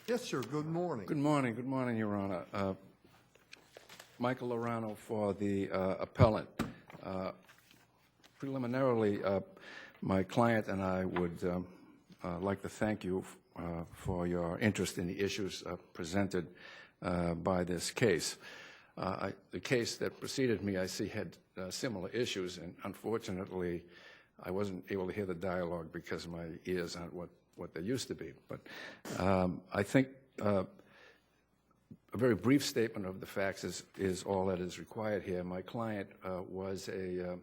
Yes, sir. Good morning. Good morning. Good morning, Your Honor. Michael Lorano for the appellant. Preliminarily, my client and I would like to thank you for your interest in the issues presented by this case. The case that preceded me, I see, had similar issues, and unfortunately, I wasn't able to hear the dialogue because my ears aren't what they used to be. But I think a very brief statement of the facts is all that is required here. My client was a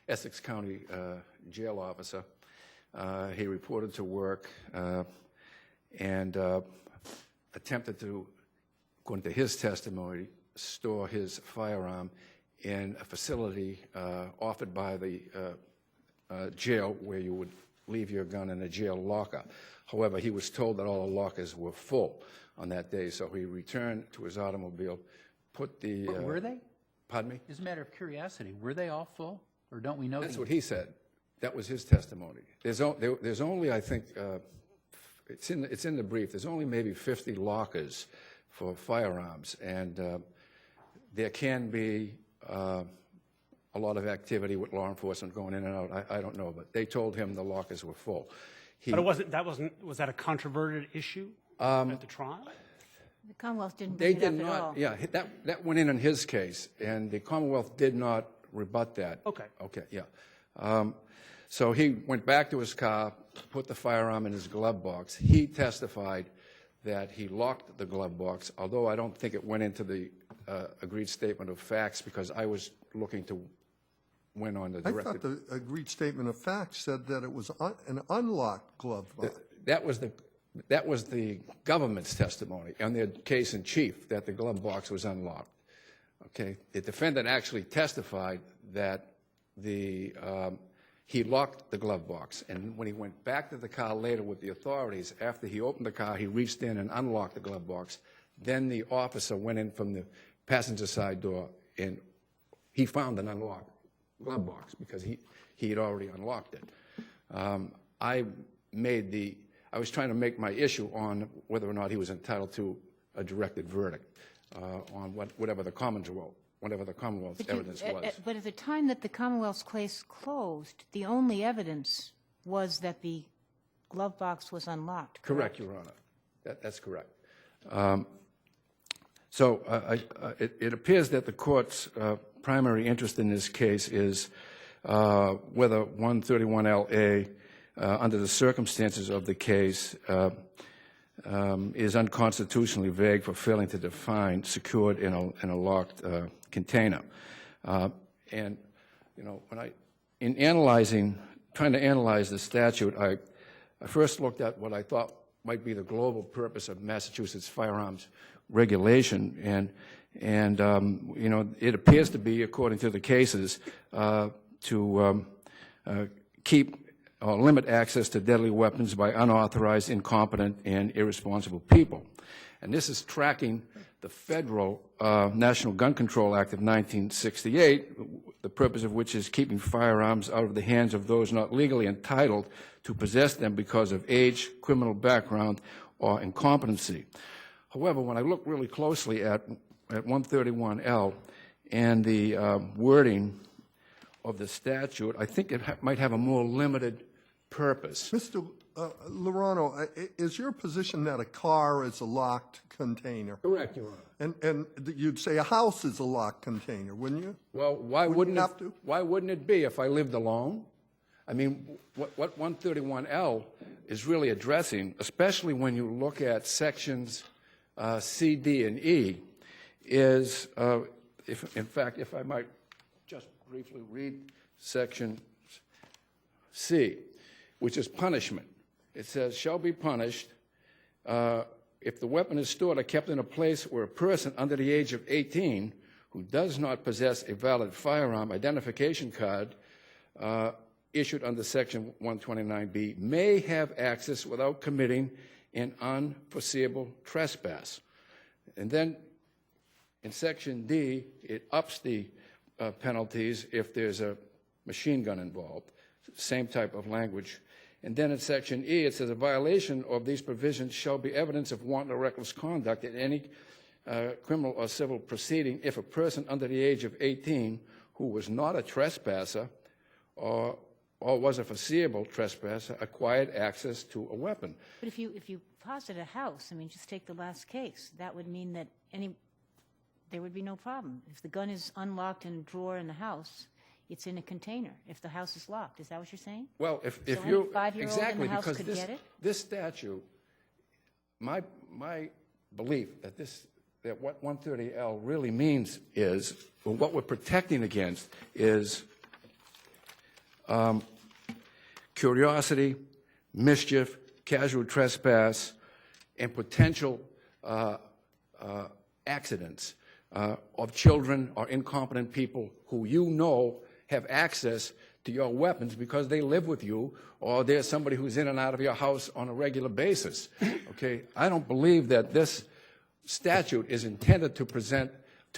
Essex County jail officer. He reported to work and attempted to, according to his testimony, store his firearm in a facility offered by the jail where you would leave your gun in a jail locker. However, he was told that all the lockers were full on that day, so he returned to his automobile, put the... Were they? Pardon me? As a matter of curiosity, were they all full, or don't we know? That's what he said. That was his testimony. There's only, I think, it's in the brief, there's only maybe 50 lockers for firearms, and there can be a lot of activity with law enforcement going in and out. I don't know, but they told him the lockers were full. But was that a controverted issue at the trial? The Commonwealth didn't bring it up at all. Yeah, that went in his case, and the Commonwealth did not rebut that. Okay. Okay, yeah. So he went back to his car, put the firearm in his glove box. He testified that he locked the glove box, although I don't think it went into the agreed statement of facts because I was looking to win on the I directed... thought the agreed statement of facts said that it was an unlocked glove box. That was the government's testimony on their case in chief, that the glove box was unlocked. Okay, the defendant actually testified that he locked the glove box, and when he went back to the car later with the authorities, after he opened the car, he reached in and unlocked the glove box. Then the officer went in from the passenger side door, and he found an unlocked glove box because he had already unlocked it. I was trying to make my issue on whether or not he was entitled to a directed verdict on whatever the Commonwealth's evidence was. But at the time that the Commonwealth's case closed, the only evidence was that the glove box was unlocked. Correct, Your Honor. That's correct. So it appears that the court's primary interest in this case is whether 131LA, under the circumstances of the case, is unconstitutionally vague for failing to define secured in a locked container. And, you know, trying to analyze the statute, I first looked at what I thought might be the global purpose of Massachusetts firearms regulation, and you know, it appears to be, according to the cases, to keep or limit access to deadly weapons by unauthorized, incompetent, and irresponsible people. And this is tracking the federal National Gun Control Act of 1968, the purpose of which is keeping firearms out of the hands of those not legally entitled to possess them because of age, criminal background, or incompetency. However, when I look really closely at 131L and the wording of the statute, I think it might have a more limited purpose. Mr. Lorano, is your position that a car is a locked container? Correct, Your Honor. And you'd say a house is a locked container, wouldn't you? Well, why wouldn't it be if I lived alone? I mean, what 131L is really addressing, especially when you look at sections C, D, and E, is, in fact, if I might just briefly read section C, which is punishment. It says, shall be punished if the weapon is stored or kept in a place where a person under the age of 18 who does not possess a valid firearm identification card issued under section 129B may have access without committing an unforeseeable trespass. And then in section D, it ups the penalties if there's a machine gun involved, same type of language. And then in Section E, it says, a violation of these provisions shall be evidence of wanton or reckless conduct in any criminal or civil proceeding if a person under the age of 18 who was not a trespasser or was a foreseeable trespasser acquired access to a weapon. But if you posit a house, I mean, just take the last case, that would mean that there would be no problem. If the gun is unlocked in a drawer in the house, it's in a container if the house is locked. Is that what you're saying? Well, if any you 5-year-old in exactly the house because could this get it? this statute, my belief that that what 130L really means is, or what we're protecting against is curiosity, mischief, casual trespass, and potential accidents of children or incompetent people who you know have access to your weapons because they live with you, or there's somebody who's in and out of your house on a regular basis. Okay, I don't believe that this statute is intended to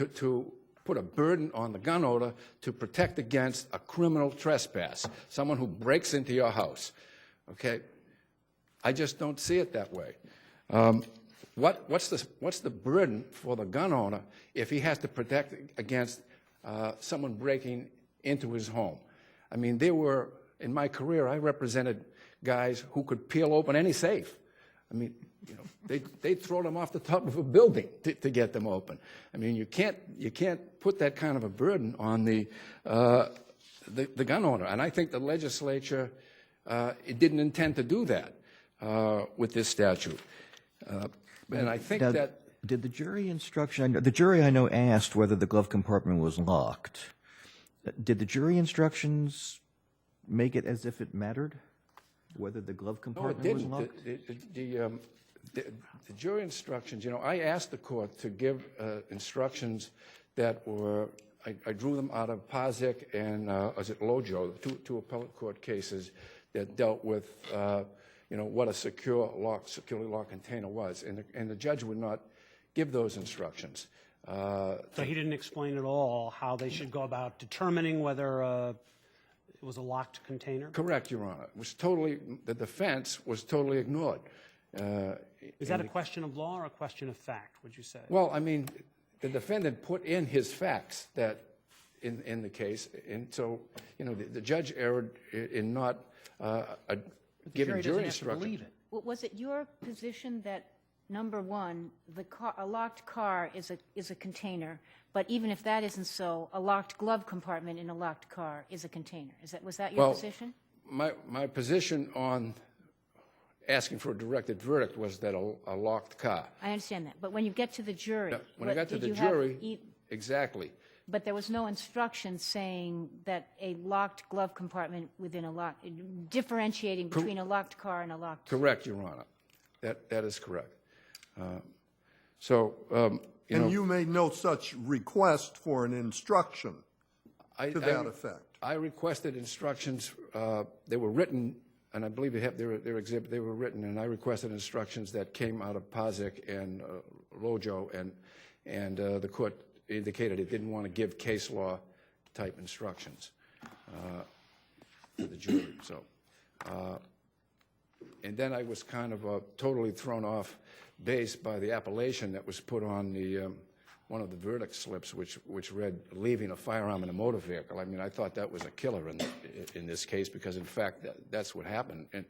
to put a burden on the gun owner to protect against a criminal trespass, someone who breaks into your house. Okay, I just don't see it that way. What's the burden for the gun owner if he has to protect against someone breaking into his home? I mean, in my career, I represented guys who could peel open any safe. I mean, you know, they'd throw them off the top of a building to get them open. I mean, you can't put that kind of a burden on the gun owner. And I think the legislature it didn't intend to do that with this statute. And I think now, that... Did the jury instruction, the jury I know asked whether the glove compartment was locked. Did the jury instructions make it as if it mattered whether the glove compartment was locked? The jury instructions, you know, I asked the court to give instructions that were, I drew them out of Pazik and, was it Lojo, two appellate court cases that dealt with, you know, what a securely locked container was. And the judge would not give those instructions. So he didn't explain at all how they should go about determining whether it was a locked container? Correct, Your Honor. It was totally, the defense was totally ignored. Is that a question of law or a question of fact, would you say? Well, I mean, the defendant put in his facts that in the case, and so, you know, the judge erred in not giving jury instructions. Believe it. Well, was it your position that, number one, a locked car is a container, but even if that isn't so, a locked glove compartment in a locked car is a container? Was that your position? My position on asking for a directed verdict was that a locked car. I understand that, but when you get to the jury, When I got to did the you have jury, exactly. But there was no instruction saying that a locked glove compartment within a locked, differentiating between a locked car and a locked. Correct, Your Honor. That is correct. You know, you made no such request for an instruction to that effect? I requested instructions. They were written, and I believe they have their exhibit. They were written, and I requested instructions that came out of Pazik and Lojo, and the court indicated it didn't want to give case law type instructions to the jury. So, and then I was kind of totally thrown off base by the appellation that was put on the one of the verdict slips, which read "leaving a firearm in a motor vehicle." I mean, I thought that was a killer in this case because, in fact, that's what happened. And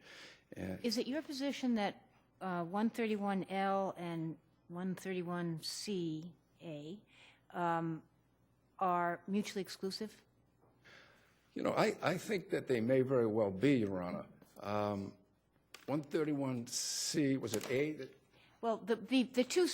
is it your position that 131L and 131CA are mutually exclusive? You know, I think that they may very well be, Your Honor. 131C, was it A? Well, the two,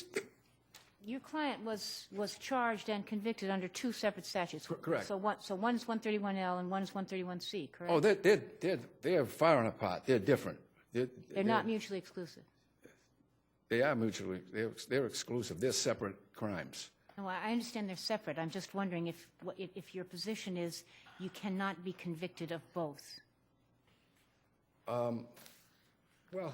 your client was charged and convicted under two separate statutes. Correct. So one is 131L and one is 131C, correct? Oh, they're far and apart. They're different. They're not mutually exclusive. They are mutually. They're exclusive. They're separate crimes. No, I understand they're separate. I'm just wondering if your position is you cannot be convicted of both. Well,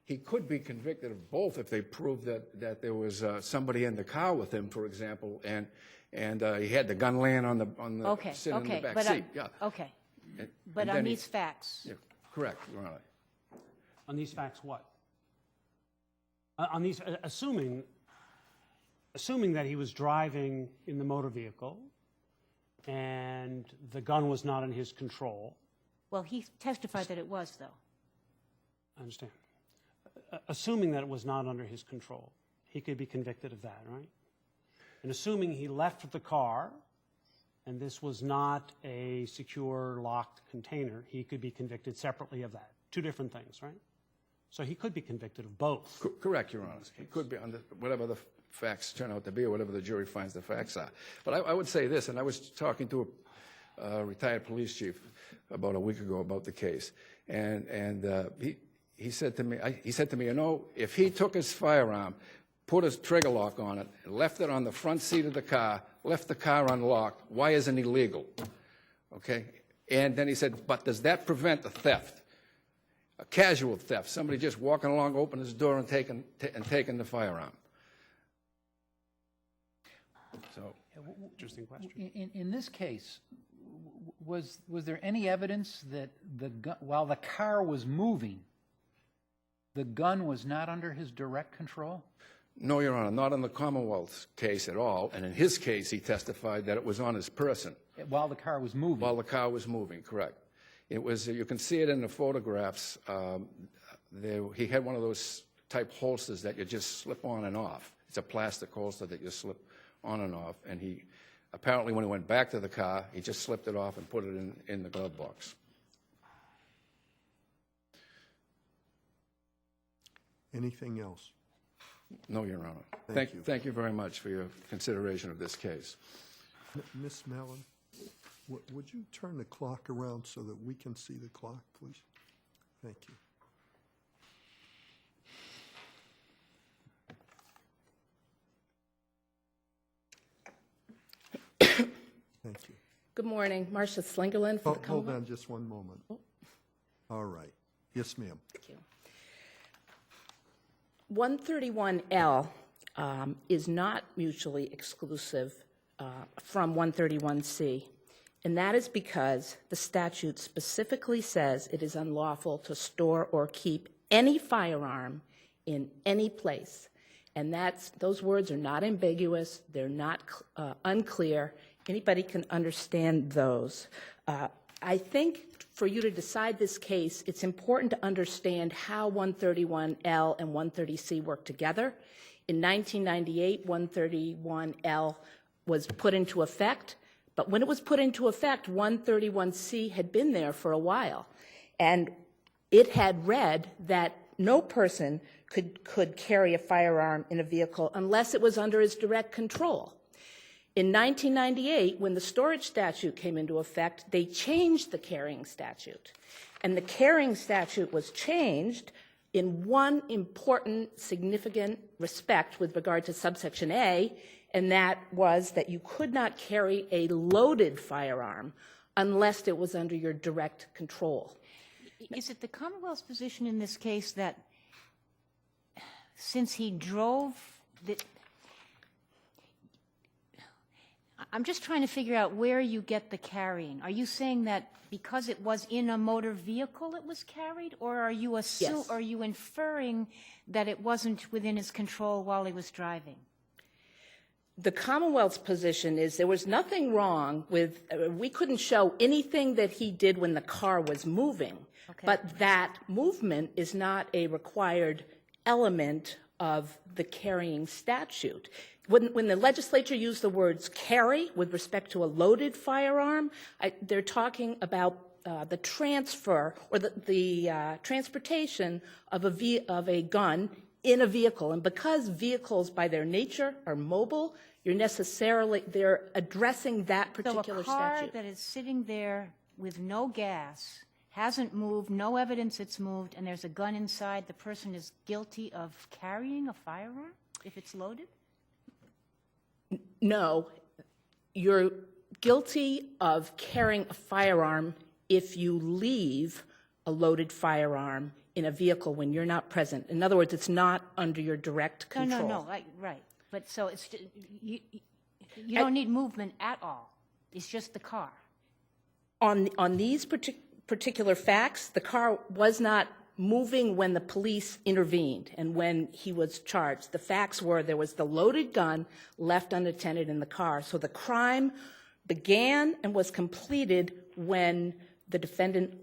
he could be convicted of both if they prove that there was somebody in the car with him, for example, and he had the gun laying on the Okay, sitting in the back but seat. Yeah. okay. And But then on he- these facts, Yeah. Correct, Your Honor. On these facts, what? On these, assuming that he was driving in the motor vehicle and the gun was not in his control. Well, he testified that it was, though. I understand. Assuming that it was not under his control, he could be convicted of that, right? And assuming he left the car and this was not a secure, locked container, he could be convicted separately of that. Two different things, right? So he could be convicted of both. Correct, Your Honor. It could be under whatever the facts turn out to be or whatever the jury finds the facts are. But I would say this, and I was talking to a retired police chief about a week ago about the case, and he said to me, you know, if he took his firearm, put his trigger lock on it, and left it on the front seat of the car, left the car unlocked, why isn't he legal? Okay? And then he said, but does that prevent a theft? A casual theft, somebody just walking along, opening his door and taking the firearm. So, Interesting question. In this case, was there any evidence that while the car was moving, the gun was not under his direct control? no, Your Honor, not in the Commonwealth case at all. And in his case, he testified that it was on his person. While the car was moving? While the car was moving, correct. It was, you can see it in the photographs. He had one of those type holsters that you just slip on and off. It's a plastic holster that you slip on and off. And he, apparently when he went back to the car, he just slipped it off and put it in the glove box. Anything else? No, Your Honor. Thank you. Thank you very much for your consideration of this case. Miss Mellon, would you turn the clock around so that we can see the clock, please? Thank you. Thank you. Good morning. Marcia Slingerland for the Hold Commonwealth. on just one moment. All right. Yes, ma'am. Thank you. 131L is not mutually exclusive from 131C, and that is because the statute specifically says it is unlawful to store or keep any firearm in any place. And those words are not ambiguous, they're not unclear. Anybody can understand those. I think for you to decide this case, it's important to understand how 131L and 130C work together. In 1998, 131L was put into effect, but when it was put into effect, 131C had been there for a while. And it had read that no person could carry a firearm in a vehicle unless it was under his direct control. In 1998, when the storage statute came into effect, they changed the carrying statute. And the carrying statute was changed in one important, significant respect with regard to subsection A, and that was that you could not carry a loaded firearm unless it was under your direct control. Is it the Commonwealth's position in this case that since he drove I'm just trying to figure out where you get the carrying. Are you saying that because it was in a motor vehicle it was carried, or are you Yes. are you inferring that it wasn't within his control while he was driving? The Commonwealth's position is there was nothing wrong with, we couldn't show anything that he did when the car was moving, Okay. but that movement is not a required element of the carrying statute. When the legislature used the words carry with respect to a loaded firearm, they're talking about the transfer or the transportation of a gun in a vehicle. And because vehicles by their nature are mobile, they're addressing that particular So a car statute. that is sitting there with no gas, hasn't moved, no evidence it's moved, and there's a gun inside, the person is guilty of carrying a firearm if it's loaded? No, you're guilty of carrying a firearm if you leave a loaded firearm in a vehicle when you're not present. In other words, it's not under your direct control. No, right. But so it's you don't need movement at all. It's just the car. On these particular facts, the car was not moving when the police intervened and when he was charged. The facts were there was the loaded gun left unattended in the car. So the crime began and was completed when the defendant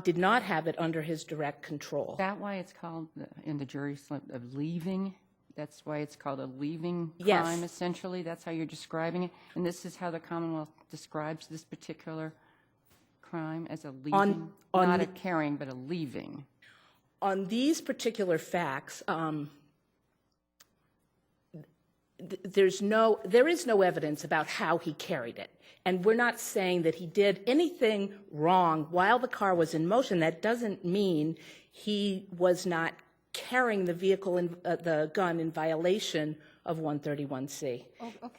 did not have it under his direct control. Is that why it's called, in the jury slip, of leaving? That's why it's called a leaving Yes. crime, essentially? That's how you're describing it? And this is how the Commonwealth describes this particular crime, as a leaving? Not a carrying, but a leaving. On these particular facts, there is no evidence about how he carried it. And we're not saying that he did anything wrong while the car was in motion. That doesn't mean he was not carrying the vehicle, the gun, in violation of 131C.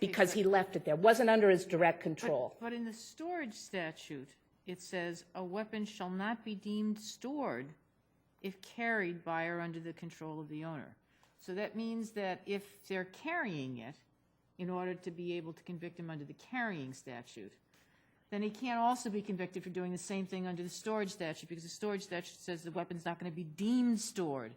Because he left it there. It wasn't under his direct control. But in the storage statute, it says a weapon shall not be deemed stored if carried by or under the control of the owner. So that means that if they're carrying it, in order to be able to convict him under the carrying statute, then he can't also be convicted for doing the same thing under the storage statute, because the storage statute says the weapon's not going to be deemed stored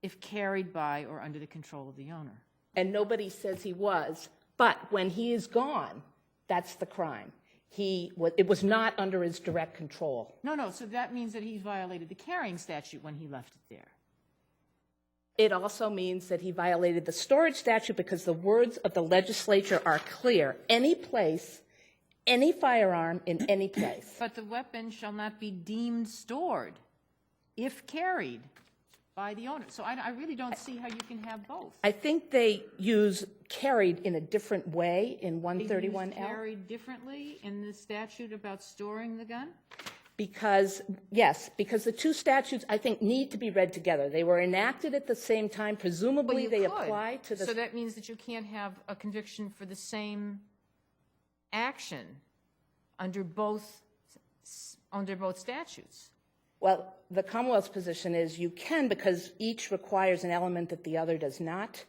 if carried by or under the control of the owner. And nobody says he was. But when he is gone, that's the crime. It was not under his direct control. No, so that means that he violated the carrying statute when he left it there. It also means that he violated the storage statute because the words of the legislature are clear. Any place, any firearm in any place. But the weapon shall not be deemed stored if carried by the owner. So I really don't see how you can have both. I think they use carried in a different way in They use 131L. carried differently in the statute about storing the gun? Because the two statutes, I think, need to be read together. They were enacted at the same time. Presumably, they apply to the... So that means that you can't have a conviction for the same action under both statutes. Well, the Commonwealth's position is you can, because each requires an element that the other does not.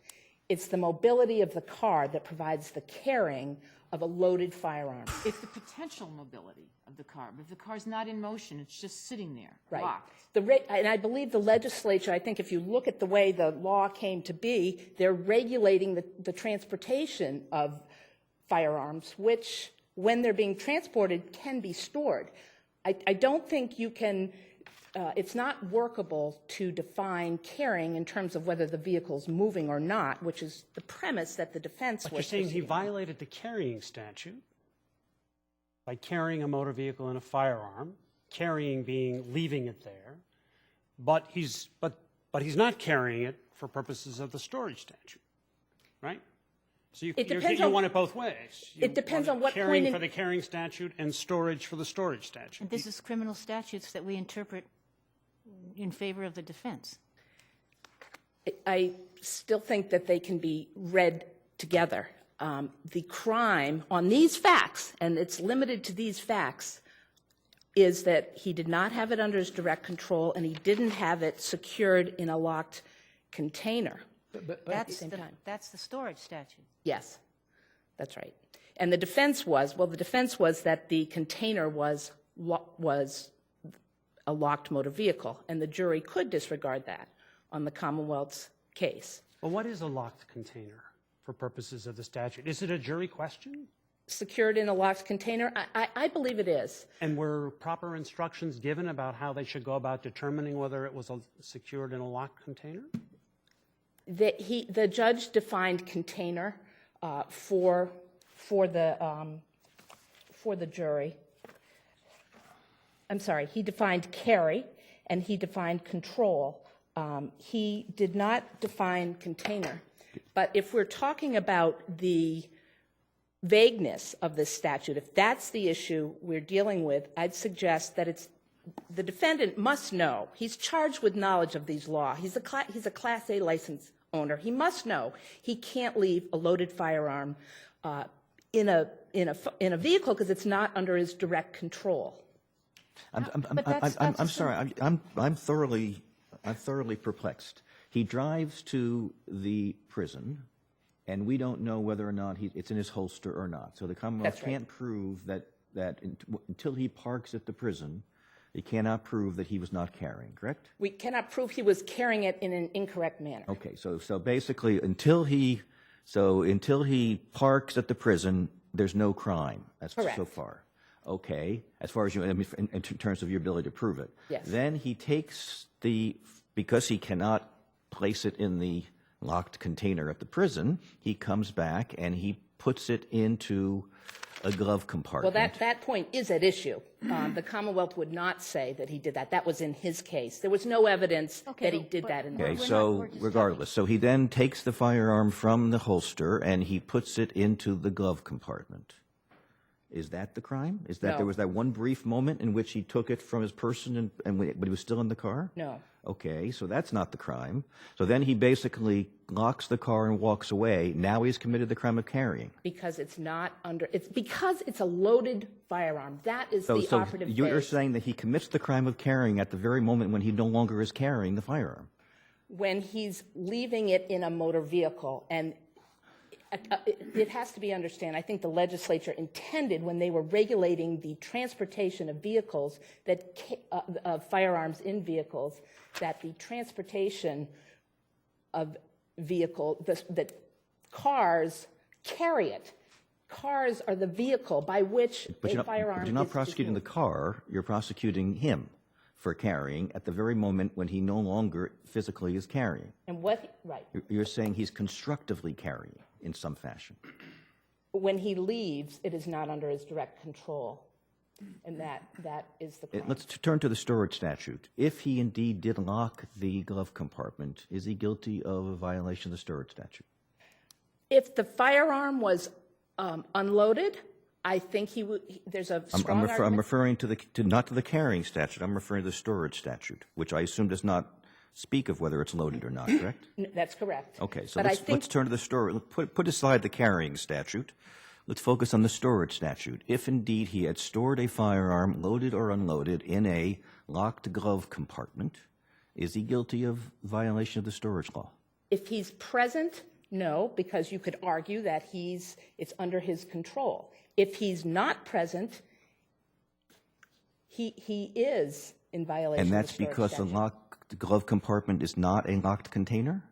It's the mobility of the car that provides the carrying of a loaded firearm. It's the potential mobility of the car. But if the car's not in motion, it's just sitting there, Right. locked. And I believe the legislature, I think if you look at the way the law came to be, they're regulating the transportation of firearms, which, when they're being transported, can be stored. I don't think you can... it's not workable to define carrying in terms of whether the vehicle's moving or not, which is the premise that the defense was... But you're saying he proceeding on. violated the carrying statute by carrying a motor vehicle and a firearm, carrying being leaving it there, but he's not carrying it for purposes of the storage statute, right? So you want it both ways. It depends on what carrying point in... for the carrying statute and storage for the storage statute. And this is criminal statutes that we interpret in favor of the defense. I still think that they can be read together. The crime on these facts, and it's limited to these facts, is that he did not have it under his direct control and he didn't have it secured in a locked container. That's the storage statute. Yes, that's right. And the defense was that the container was a locked motor vehicle, and the jury could disregard that on the Commonwealth's case. Well, what is a locked container for purposes of the statute? Is it a jury question? Secured in a locked container? I believe it is. And were proper instructions given about how they should go about determining whether it was secured in a locked container? The judge defined container for the jury. I'm sorry, he defined carry and he defined control. He did not define container. But if we're talking about the vagueness of this statute, if that's the issue we're dealing with, I'd suggest that the defendant must know. He's charged with knowledge of these laws. He's a Class A license owner. He must know he can't leave a loaded firearm in a vehicle because it's not under his direct control. I'm sorry. I'm thoroughly perplexed. He drives to the prison, and we don't know whether or not it's in his holster or not. So the Commonwealth That's right. can't prove that that until he parks at the prison, he cannot prove that he was not carrying, correct? We cannot prove he was carrying it in an incorrect manner. Okay, so basically, until he parks at the prison, there's no crime. That's Correct. so far. Okay, as far as you, I mean, in terms of your ability to prove it. Yes. Then he takes because he cannot place it in the locked container at the prison, he comes back and he puts it into a glove compartment. Well, that point is at issue. The Commonwealth would not say that he did that. That was in his case. There was no evidence that he did that in the Okay, case. so regardless, so he then takes the firearm from the holster and he puts it into the glove compartment. Is that the crime? Is that No. there was that one brief moment in which he took it from his person but he was still in the car? No. Okay, so that's not the crime. So then he basically locks the car and walks away. Now he's committed the crime of carrying. Because it's not under, it's because it's a loaded firearm. That is the operative You're phrase. saying that he commits the crime of carrying at the very moment when he no longer is carrying the firearm. When he's leaving it in a motor vehicle, and it has to be understood, I think the legislature intended when they were regulating the transportation of vehicles, of firearms in vehicles, that the transportation of that cars carry it. Cars are the vehicle by which a firearm is You're not prosecuting the used. car, you're prosecuting him for carrying at the very moment when he no longer physically is carrying. And right. You're saying he's constructively carrying in some fashion. When he leaves, it is not under his direct control. And that is the crime. Let's turn to the storage statute. If he indeed did lock the glove compartment, is he guilty of a violation of the storage statute? If the firearm was unloaded, I think he would. There's a strong I'm argument. referring not to the carrying statute. I'm referring to the storage statute, which I assume does not speak of whether it's loaded or not, correct? That's correct. Okay, so But let's turn to the storage. Put aside the carrying statute. Let's focus on the storage statute. If indeed he had stored a firearm, loaded or unloaded, in a locked glove compartment, is he guilty of violation of the storage law? If he's present, no, because you could argue that it's under his control. If he's not present, he is in violation And of that's the storage because the statute. locked glove compartment is not a locked container?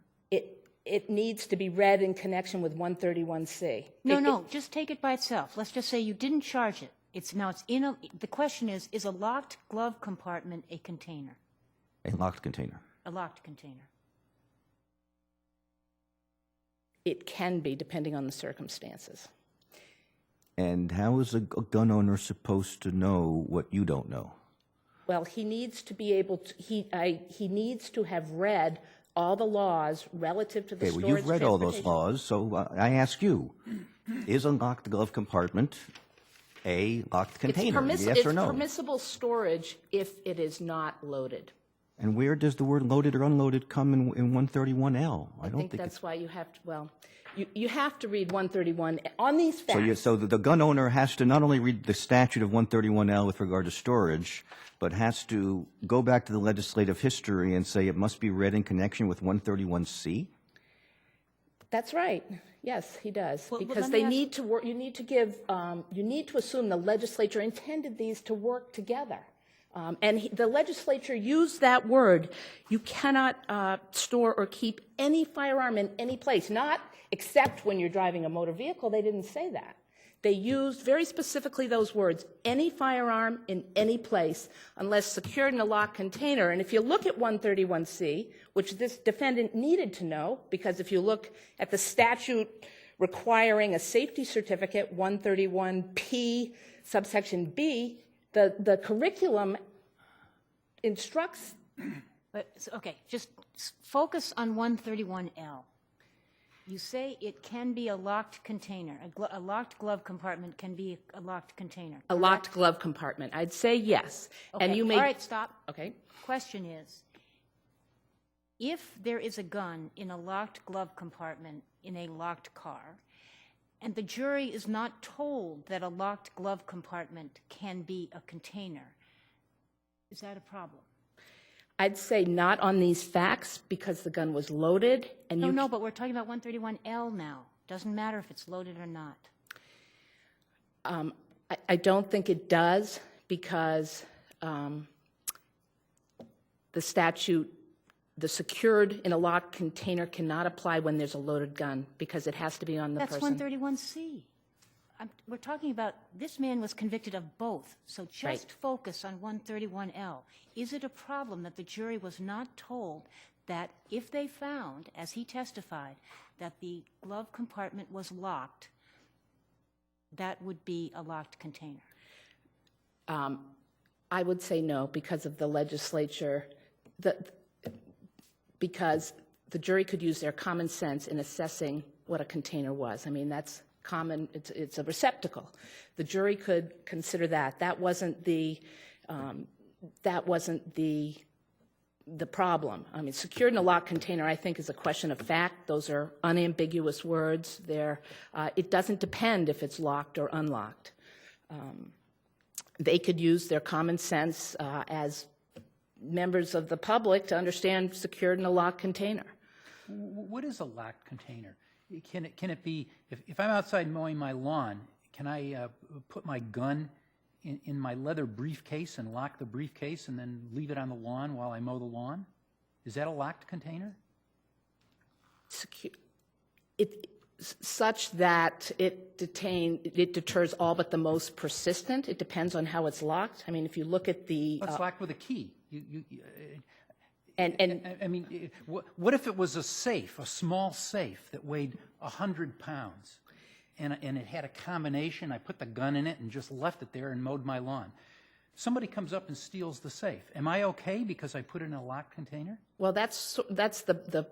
It needs to be read in connection with 131C. No, just take it by itself. Let's just say you didn't charge it. The question is a locked glove compartment a container? A locked container. A locked container. It can be, depending on the circumstances. And how is a gun owner supposed to know what you don't know? Well, he needs to be able to, he needs to have read all the laws relative to the Okay, storage well, you've read all those transportation. laws, so I ask you, is a locked glove compartment a locked container? Yes or no? It's permissible storage if it is not loaded. And where does the word loaded or unloaded come in 131L? I think that's why you have to, well, you have to read 131 on these facts. So the gun owner has to not only read the statute of 131L with regard to storage, but has to go back to the legislative history and say it must be read in connection with 131C? That's right. Yes, he does. Well, Because let they me ask- need to work, you need to assume the legislature intended these to work together. The legislature used that word. You cannot store or keep any firearm in any place, not except when you're driving a motor vehicle. They didn't say that. They used very specifically those words, any firearm in any place, unless secured in a locked container. And if you look at 131C, which this defendant needed to know, because if you look at the statute requiring a safety certificate, 131P, subsection B, the curriculum instructs. Okay, just focus on 131L. You say it can be a locked container. A locked glove compartment can be a locked container. A locked glove compartment. I'd say yes. Okay, And you may. all right, stop. Okay. Question is, if there is a gun in a locked glove compartment in a locked car, and the jury is not told that a locked glove compartment can be a container, is that a problem? I'd say not on these facts because the gun was loaded and No, but we're talking about 131L now. Doesn't matter if it's loaded or not. I don't think it does, because the statute, the secured in a locked container cannot apply when there's a loaded gun, because it has to be on the That's person. 131C. We're talking about, this man was convicted of both, so just Right. focus on 131L. Is it a problem that the jury was not told that if they found, as he testified, that the glove compartment was locked, that would be a locked container? I would say no, because of the legislature, because the jury could use their common sense in assessing what a container was. I mean, that's common, it's a receptacle. The jury could consider that. That wasn't the problem. I mean, secured in a locked container, I think, is a question of fact. Those are unambiguous words. It doesn't depend if it's locked or unlocked. They could use their common sense as members of the public to understand secured in a locked container. What is a locked container? Can it be, if I'm outside mowing my lawn, can I put my gun in my leather briefcase and lock the briefcase and then leave it on the lawn while I mow the lawn? Is that a locked container? Such that it deters all but the most persistent. It depends on how it's locked. I mean, if you look at the... It's locked with a key. And I mean, what if it was a safe, a small safe that weighed 100 pounds, and it had a combination? I put the gun in it and just left it there and mowed my lawn. Somebody comes up and steals the safe. Am I okay because I put it in a locked container? well, that's the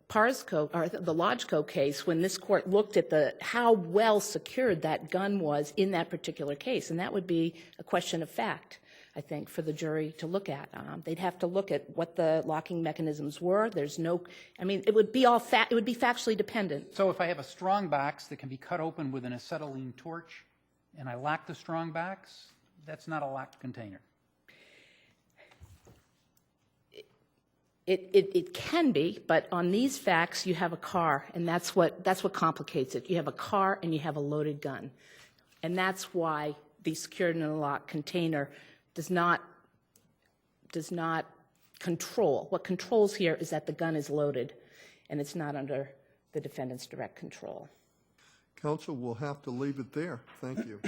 Parsco, or the Lodgeco case, when this court looked at how well secured that gun was in that particular case, and that would be a question of fact, I think, for the jury to look at. They'd have to look at what the locking mechanisms were. There's no, I mean, it would be it would be factually dependent. So if I have a strong box that can be cut open with an acetylene torch, and I lock the strong box, that's not a locked container. It can be, but on these facts, you have a car, and that's what complicates it. You have a car and you have a loaded gun, and that's why the secured in a locked container does not control. What controls here is that the gun is loaded, and it's not under the defendant's direct control. Counsel, we'll have to leave it there. Thank you.